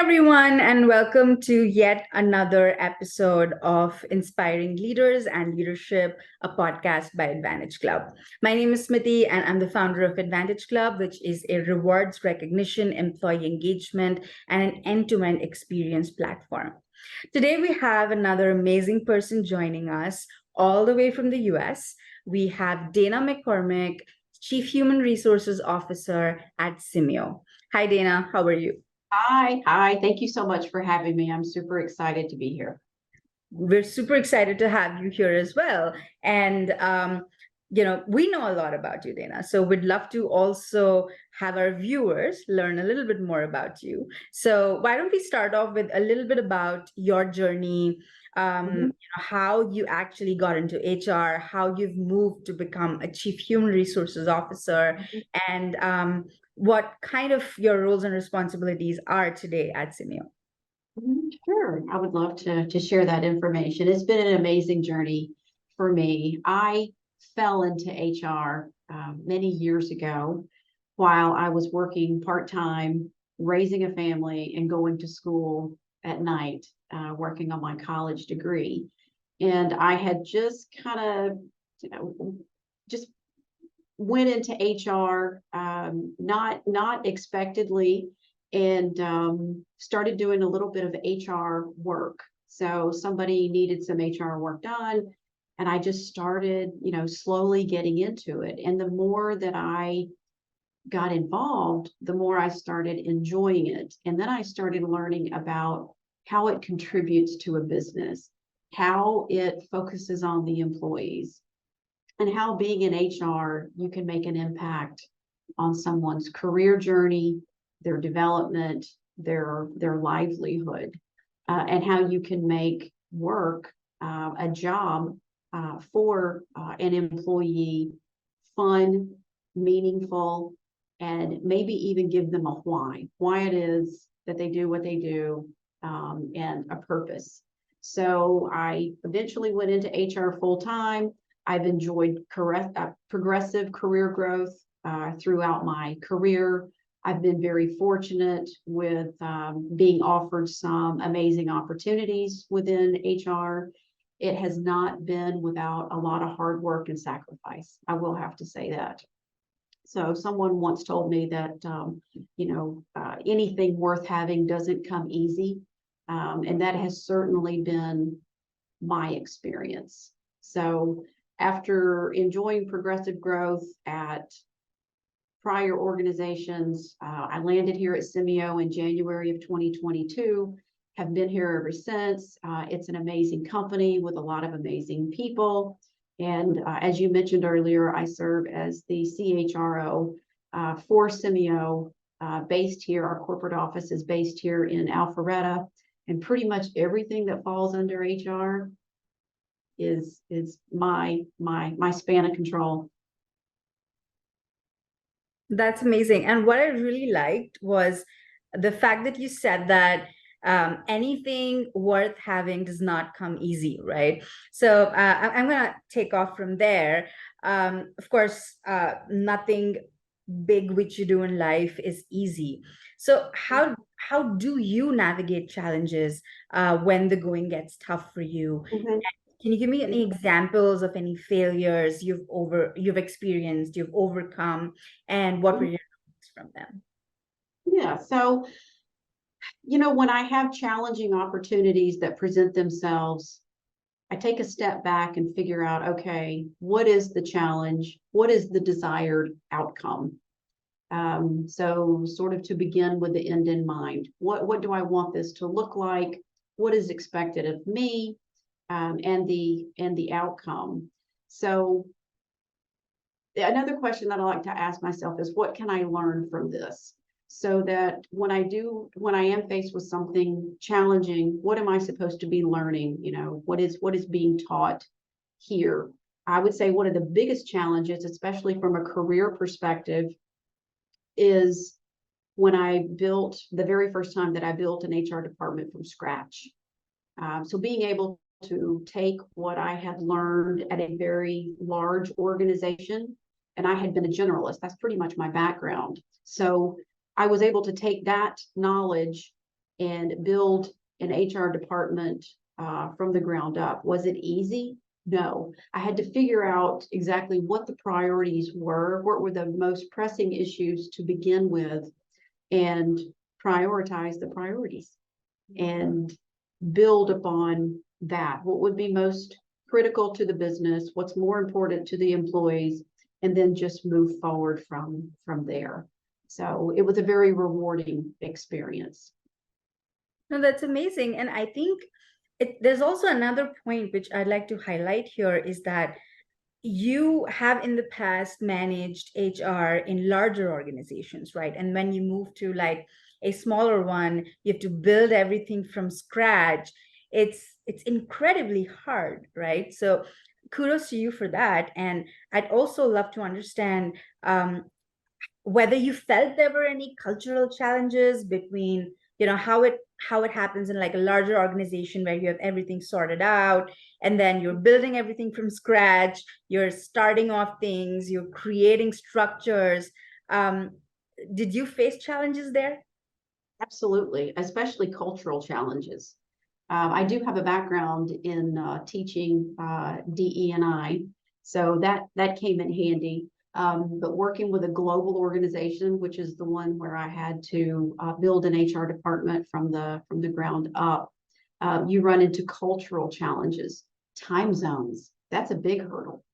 everyone, and welcome to yet another episode of Inspiring Leaders and Leadership, a podcast by Advantage Club. My name is Smiti, and I'm the founder of Advantage Club, which is a rewards recognition, employee engagement, and an end to end experience platform. Today, we have another amazing person joining us all the way from the US. We have Dana McCormick, Chief Human Resources Officer at Simeio. Hi, Dana. How are you? Hi. Thank you so much for having me. I'm super excited to be here. We're super excited to have you here as well. And, we know a lot about you, Dana. So we'd love to also have our viewers learn a little bit more about you. So why don't we start off with a little bit about your journey, how you actually got into HR, how you've moved to become a Chief Human Resources Officer, and what kind of your roles and responsibilities are today at Simeio. Sure, I would love to share that information. It's been an amazing journey for me. I fell into HR many years ago while I was working part-time, raising a family, and going to school at night, working on my college degree. And I had just kind of, just went into HR, not expectedly, and started doing a little bit of HR work. So somebody needed some HR work done, and I just started, slowly getting into it. And the more that I got involved, the more I started enjoying it. And then I started learning about how it contributes to a business, how it focuses on the employees, and how being in HR, you can make an impact on someone's career journey, their development, their livelihood, and how you can make work, a job for an employee fun, meaningful, and maybe even give them a why it is that they do what they do, and a purpose. So I eventually went into HR full time. I've enjoyed progressive career growth throughout my career. I've been very fortunate with being offered some amazing opportunities within HR. It has not been without a lot of hard work and sacrifice. I will have to say that. So someone once told me that, anything worth having doesn't come easy. And that has certainly been my experience. So after enjoying progressive growth at prior organizations, I landed here at Simeio in January of 2022, have been here ever since. It's an amazing company with a lot of amazing people. And as you mentioned earlier, I serve as the CHRO for Simeio, based here. Our corporate office is based here in Alpharetta, and pretty much everything that falls under HR is my span of control. That's amazing. And what I really liked was the fact that you said that anything worth having does not come easy, right? So I'm going to take off from there. Of course, nothing big which you do in life is easy. So how do you navigate challenges when the going gets tough for you? Can you give me any examples of any failures you've experienced, you've overcome, and what were your learnings from them? Yeah. So, when I have challenging opportunities that present themselves, I take a step back and figure out, okay, what is the challenge? What is the desired outcome? So sort of to begin with the end in mind. What do I want this to look like? What is expected of me? And the outcome. So another question that I like to ask myself is, what can I learn from this? So that when I am faced with something challenging, what am I supposed to be learning? What is being taught here? I would say one of the biggest challenges, especially from a career perspective, is when the very first time that I built an HR department from scratch. So being able to take what I had learned at a very large organization, and I had been a generalist. That's pretty much my background. So I was able to take that knowledge and build an HR department from the ground up. Was it easy? No. I had to figure out exactly what the priorities were, what were the most pressing issues to begin with, and prioritize the priorities and build upon that. What would be most critical to the business, what's more important to the employees, and then just move forward from there. So it was a very rewarding experience. No, that's amazing. And I think there's also another point which I'd like to highlight here is that you have in the past managed HR in larger organizations, right? And when you move to like a smaller one, you have to build everything from scratch. It's incredibly hard, right? So kudos to you for that. And I'd also love to understand whether you felt there were any cultural challenges between, how it happens in like a larger organization where you have everything sorted out, and then you're building everything from scratch, you're starting off things, you're creating structures. Did you face challenges there? Absolutely, especially cultural challenges. I do have a background in teaching DE&I, so that came in handy. But working with a global organization, which is the one where I had to build an HR department from the ground up, you run into cultural challenges, time zones. That's a big hurdle.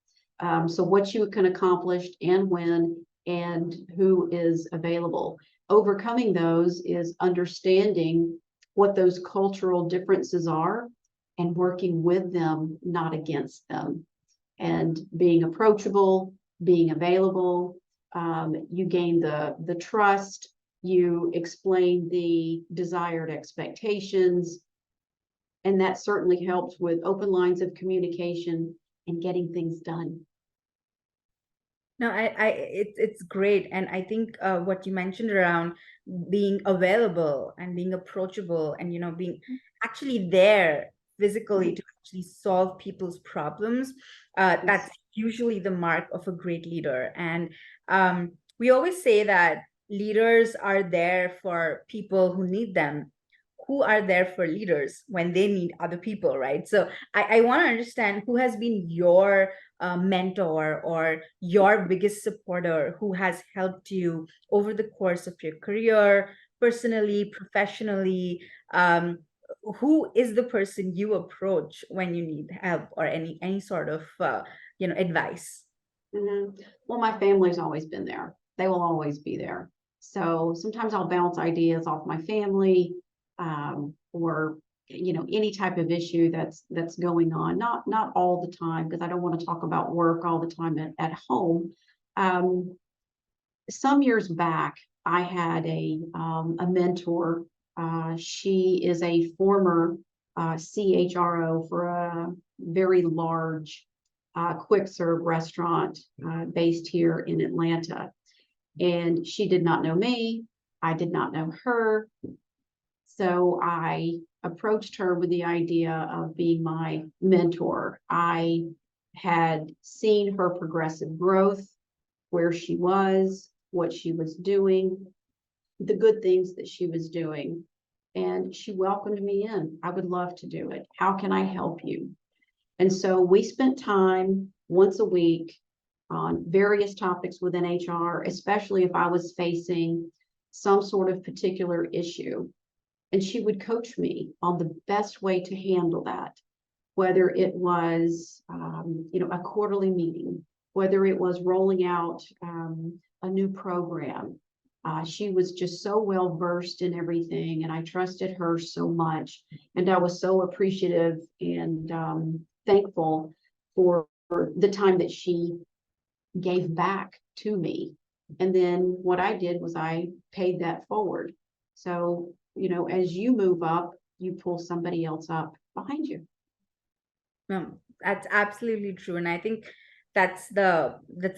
So what you can accomplish and when and who is available. Overcoming those is understanding what those cultural differences are and working with them, not against them, and being approachable, being available. You gain the trust, you explain the desired expectations, and that certainly helps with open lines of communication and getting things done. No, it's great, and I think what you mentioned around being available and being approachable, and being actually there physically to actually solve people's problems, that's usually the mark of a great leader. And we always say that leaders are there for people who need them, who are there for leaders when they need other people, right? So I want to understand who has been your mentor or your biggest supporter who has helped you over the course of your career, personally, professionally. Who is the person you approach when you need help or any sort of advice? Well, my family's always been there. They will always be there. So sometimes I'll bounce ideas off my family, or any type of issue that's going on. Not all the time, because I don't want to talk about work all the time at home. Some years back, I had a mentor. She is a former CHRO for a very large quick serve restaurant based here in Atlanta. And she did not know me. I did not know her. So I approached her with the idea of being my mentor. I had seen her progressive growth, where she was, what she was doing, the good things that she was doing. And she welcomed me in. I would love to do it. How can I help you? And so we spent time once a week on various topics within HR, especially if I was facing some sort of particular issue. And she would coach me on the best way to handle that, whether it was, a quarterly meeting, whether it was rolling out a new program. She was just so well versed in everything, and I trusted her so much. And I was so appreciative and thankful for the time that she gave back to me. And then what I did was I paid that forward. So, as you move up, you pull somebody else up behind you. No, that's absolutely true. And I think that's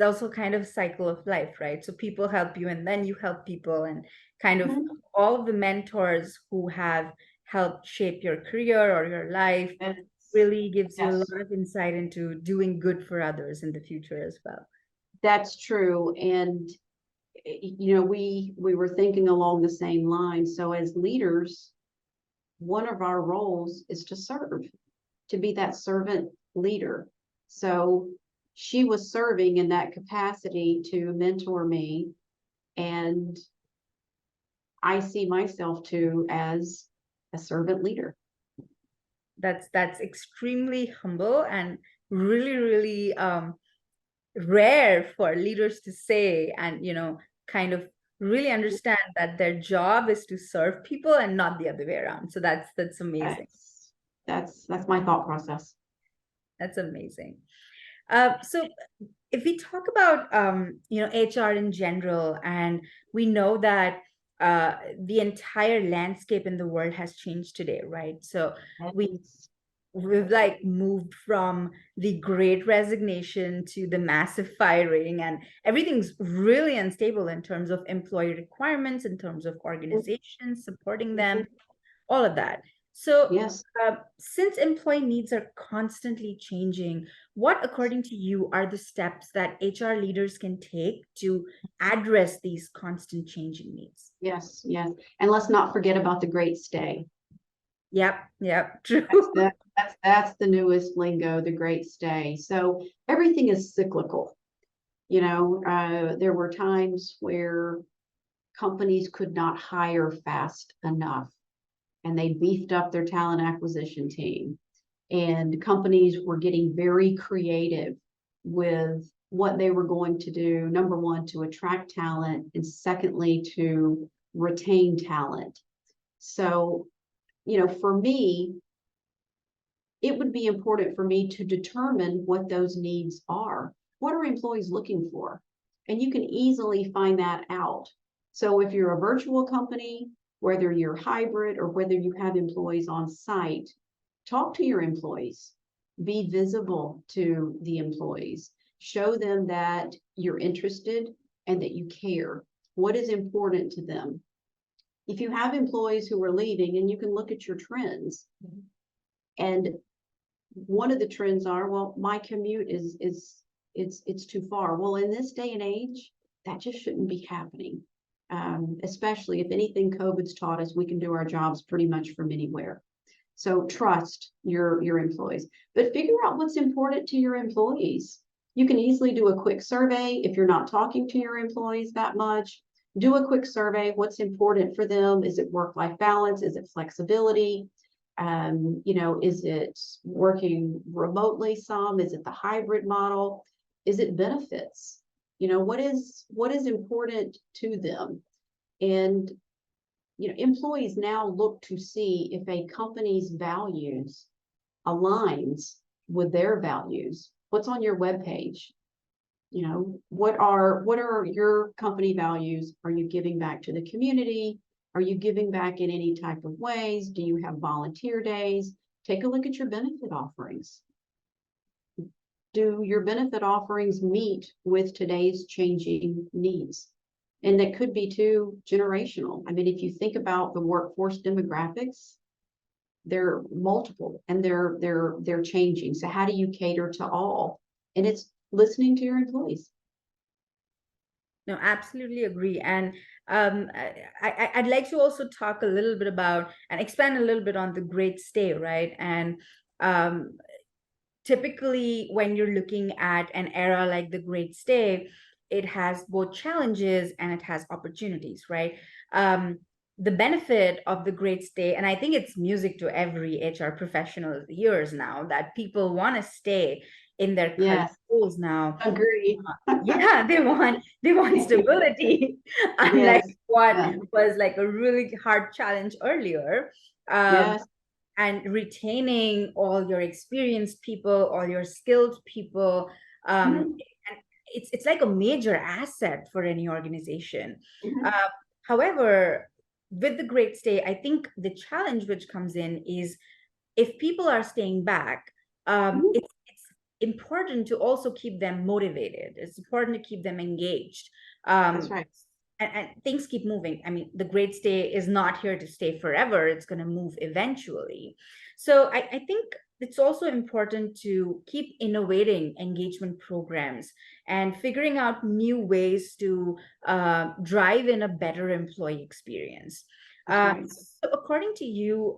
also kind of a cycle of life, right? So people help you and then you help people, and kind of all of the mentors who have helped shape your career or your life really gives you a lot of insight into doing good for others in the future as well. That's true. And we were thinking along the same lines. So as leaders, one of our roles is to serve, to be that servant leader. So she was serving in that capacity to mentor me, and I see myself too as a servant leader. That's extremely humble and really, really rare for leaders to say, and kind of really understand that their job is to serve people and not the other way around. So that's amazing. That's my thought process. That's amazing. So if we talk about HR in general, and we know that the entire landscape in the world has changed today, right? So we've like moved from the great resignation to the massive firing, and everything's really unstable in terms of employee requirements, in terms of organizations supporting them, all of that. So Yes. since employee needs are constantly changing, what, according to you, are the steps that HR leaders can take to address these constant changing needs? Yes, yes. And let's not forget about the great stay. Yep, true. That's the newest lingo, the great stay. So everything is cyclical. There were times where companies could not hire fast enough, and they beefed up their talent acquisition team. And companies were getting very creative with what they were going to do. Number one, to attract talent, and secondly, to retain talent. So, for me, it would be important for me to determine what those needs are. What are employees looking for? And you can easily find that out. So if you're a virtual company, whether you're hybrid or whether you have employees on site, talk to your employees, be visible to the employees, show them that you're interested and that you care. What is important to them? If you have employees who are leaving, and you can look at your trends, and one of the trends are, well, my commute it's too far. Well, in this day and age, that just shouldn't be happening. Especially if anything COVID's taught us, we can do our jobs pretty much from anywhere. So trust your employees, but figure out what's important to your employees. You can easily do a quick survey if you're not talking to your employees that much. Do a quick survey. What's important for them? Is it work-life balance? Is it flexibility? Is it working remotely some? Is it the hybrid model? Is it benefits? What is important to them? And employees now look to see if a company's values aligns with their values. What's on your webpage? What are your company values? Are you giving back to the community? Are you giving back in any type of ways? Do you have volunteer days? Take a look at your benefit offerings. Do your benefit offerings meet with today's changing needs? And that could be too generational. I mean, if you think about the workforce demographics, they're multiple and they're changing. So how do you cater to all? And it's listening to your employees. No, absolutely agree. And I'd like to also talk a little bit about and expand a little bit on the great stay, right? And typically, when you're looking at an era like the great stay, it has both challenges and it has opportunities, right? The benefit of the great stay, and I think it's music to every HR professional's ears now, that people want to stay in their current roles now. Agree. Yeah, they want stability, unlike what was like a really hard challenge earlier. And retaining all your experienced people, all your skilled people, and it's like a major asset for any organization. However, with the great stay, I think the challenge which comes in is, if people are staying back, it's important to also keep them motivated. It's important to keep them engaged. That's right. And things keep moving. I mean, the great stay is not here to stay forever. It's going to move eventually. So I think it's also important to keep innovating engagement programs and figuring out new ways to drive in a better employee experience. That's right. So according to you,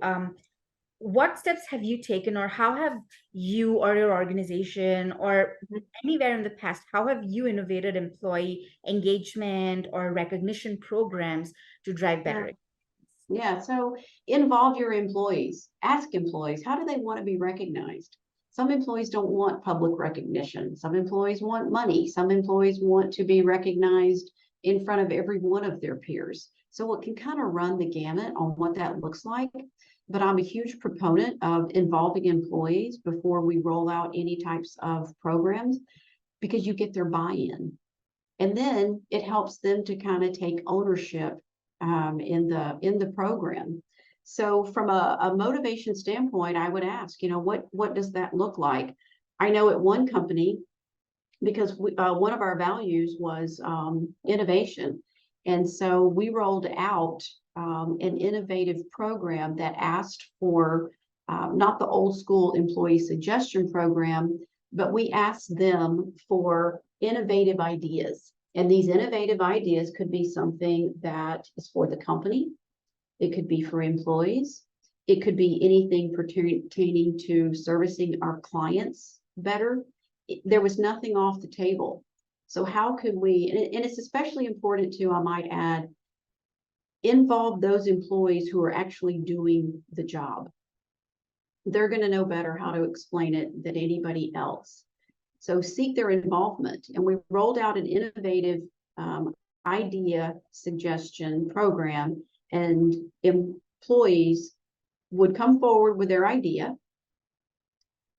what steps have you taken, or how have you or your organization or anywhere in the past, how have you innovated employee engagement or recognition programs to drive better? Yeah, so involve your employees. Ask employees, how do they want to be recognized? Some employees don't want public recognition. Some employees want money. Some employees want to be recognized in front of every one of their peers. So it can kind of run the gamut on what that looks like. But I'm a huge proponent of involving employees before we roll out any types of programs because you get their buy-in. And then it helps them to kind of take ownership in the program. So from a motivation standpoint, I would ask, what does that look like? I know at one company, because one of our values was innovation. And so we rolled out an innovative program that asked for not the old school employee suggestion program, but we asked them for innovative ideas. And these innovative ideas could be something that is for the company. It could be for employees. It could be anything pertaining to servicing our clients better. There was nothing off the table. So how could we, and it's especially important to, I might add, involve those employees who are actually doing the job. They're going to know better how to explain it than anybody else. So seek their involvement. And we rolled out an innovative idea suggestion program, and employees would come forward with their idea,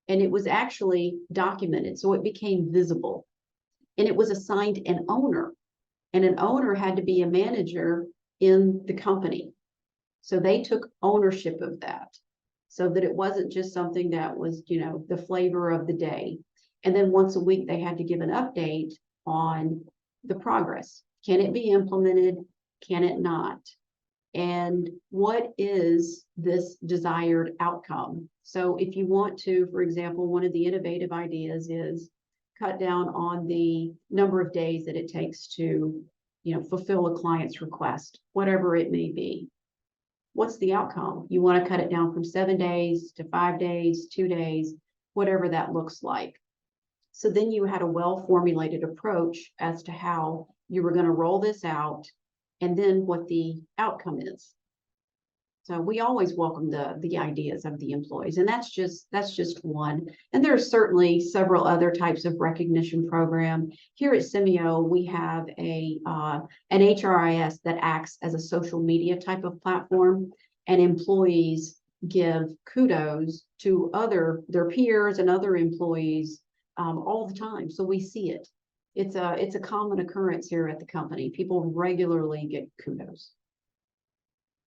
and it was actually documented. So it became visible, and it was assigned an owner, and an owner had to be a manager in the company. So they took ownership of that so that it wasn't just something that was, the flavor of the day. And then once a week, they had to give an update on the progress. Can it be implemented? Can it not? And what is this desired outcome? So if you want to, for example, one of the innovative ideas is cut down on the number of days that it takes to, fulfill a client's request, whatever it may be. What's the outcome? You want to cut it down from 7 days to 5 days, 2 days, whatever that looks like. So then you had a well-formulated approach as to how you were going to roll this out and then what the outcome is. So we always welcome the ideas of the employees, and that's just one. And there are certainly several other types of recognition program. Here at Simeio, we have an HRIS that acts as a social media type of platform, and employees give kudos to their peers and other employees all the time. So we see it. It's a common occurrence here at the company. People regularly get kudos.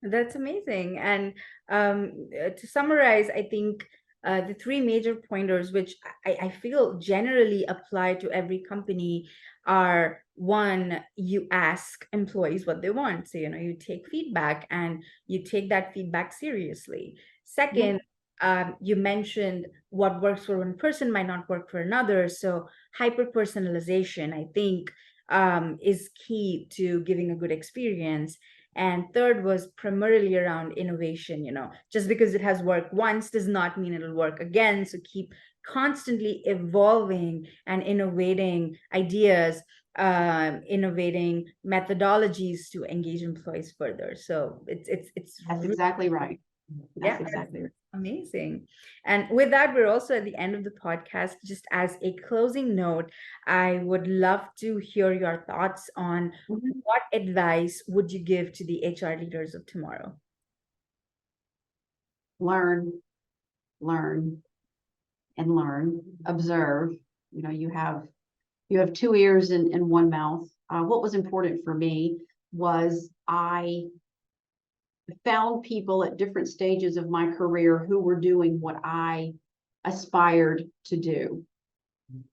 That's amazing. And to summarize, I think the three major pointers, which I feel generally apply to every company, are: one, you ask employees what they want. So, you take feedback and you take that feedback seriously. Second, you mentioned what works for one person might not work for another. So hyper-personalization, I think, is key to giving a good experience. And third was primarily around innovation. Just because it has worked once does not mean it'll work again. So keep constantly evolving and innovating ideas, innovating methodologies to engage employees further. So it's That's exactly right. That's exactly right. Amazing. And with that, we're also at the end of the podcast. Just as a closing note, I would love to hear your thoughts on what advice would you give to the HR leaders of tomorrow? Learn, and learn. Observe. You have 2 ears and 1 mouth. What was important for me was I found people at different stages of my career who were doing what I aspired to do.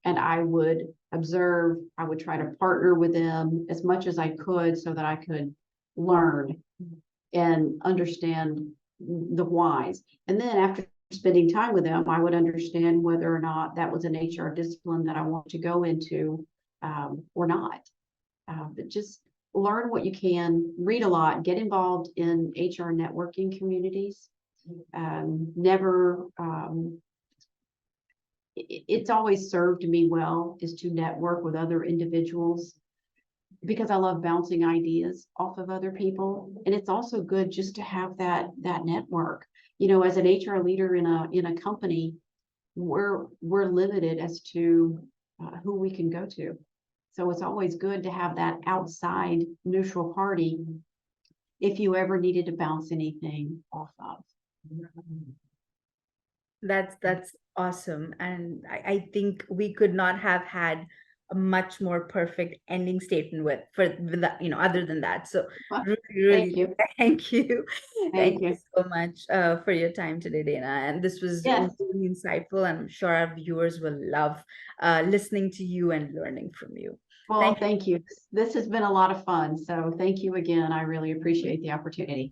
And I would observe, I would try to partner with them as much as I could so that I could learn and understand the whys. And then after spending time with them, I would understand whether or not that was an HR discipline that I want to go into or not. But just learn what you can, read a lot, get involved in HR networking communities. It's always served me well is to network with other individuals because I love bouncing ideas off of other people. And it's also good just to have that network. As an HR leader in a company, we're limited as to who we can go to. So it's always good to have that outside neutral party if you ever needed to bounce anything off of. That's awesome. And I think we could not have had a much more perfect ending statement with that, other than that. So Well, really, thank really you. thank you. Thank Thank you you. so much for your time today, Dana. And this was Yes. really insightful. I'm sure our viewers will love listening to you and learning from you. Well, Thank you. thank you. This has been a lot of fun. So thank you again. I really appreciate the opportunity.